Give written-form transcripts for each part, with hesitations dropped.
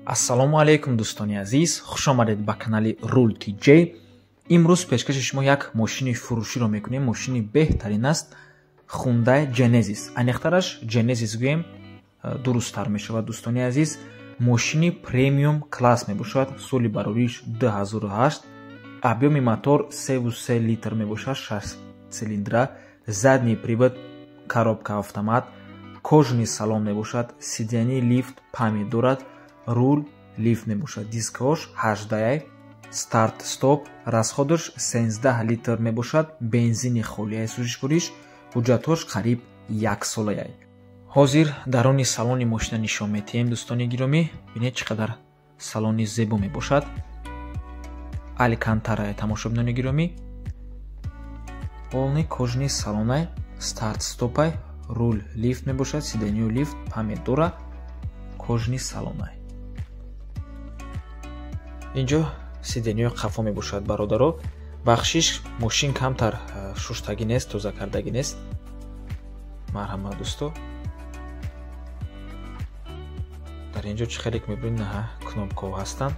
Ассалому алейкум дӯстони азиз, хушомадед ба канали Rule TJ. имрӯз пешкаши шумо як мошини фурӯширо мекунем. Мошини беҳтарин аст, Hyundai Genesis. Айниқтараш Genesis гӯем дурусттар мешавад. Дӯстони азиз, мошини премиум класс мебошад. соли барориш 2008. объеми мотор 3.3 литр мебошад, 6 цилиндра, задний привод, коробка автомат, кожаный салон мебошад, сидяни лифт память дорад, рул лифт мебошад, дискош 18, старт стоп, расходаш 13 литр мебошад, бензини холияи сӯзишвориш, ҳуҷҷатош қариб 1 солаяй. ҳозир даруни салони мошина нишон метиҳем. дӯстони гиромӣ, бинед чӣ қадар салони зебо мебошад. алькантара тамошобинони гиромӣ, полни кожаний салонай, старт стопай, рул лифт мебошад, сидению лифт память дора, кожаний салонай. инҷо сидению қафо мебошад бародаро. бахшиш мошин камтар шуштагӣ нест, тоза кардагӣ нест. марҳамат дӯсто. дар инҷо чӣ хелек мебинед, кнопкаҳо ҳастанд.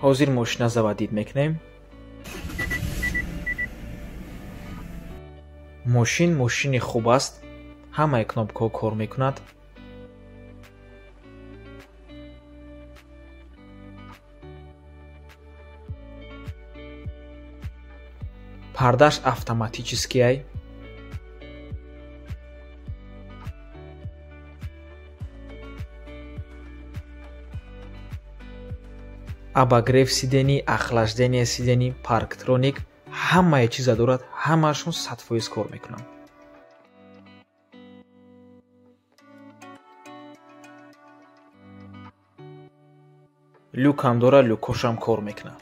ҳозир мошина заводид мекунем. мошини хуб аст, ҳамаи кнопкаҳо кор мекунад. пардаш автоматический. обогрев сидени, охлаждение сидени, парктроник, ҳамаи чиза дорад, ҳамаашон 100% кор мекунанд. люкам дора, люкошам кор мекунад.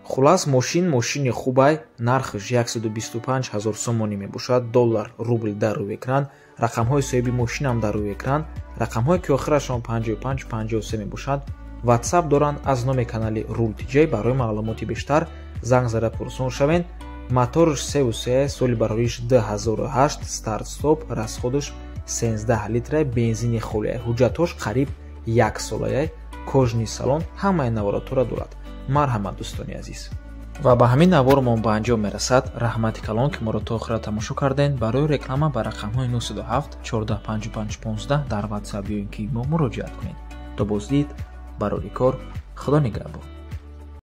хулас мошини хубай, нархаш 125 000 сомонӣ мебошад. доллар, рубл дар рӯи экран, рақамҳои соҳиби мошинам дар рӯи экран, рақамҳое ки охирашон 55-53 мебошад. ватсап доранд. аз номи канали Rule TJ барои маълумоти бештар занг зада пурсон шавед. мотораш 3.3, соли барориш 2008, старт стоп, расходаш 13 литр, бензини холияй, ҳуҷҷатош қариб 1 солаяй, кожаний салон, ҳамаи наворатора дорад. марҳамат дӯстони азиз. ва ба ҳамин навормон ба анҷом мерасад. раҳмати калон ки моро то охира тамошо карден. барои реклама ба рақамҳои 907 14 55 15 дар ватсап ё ин ки мо муроҷиат кунед. то боздид барори кор. худо нигаҳбон.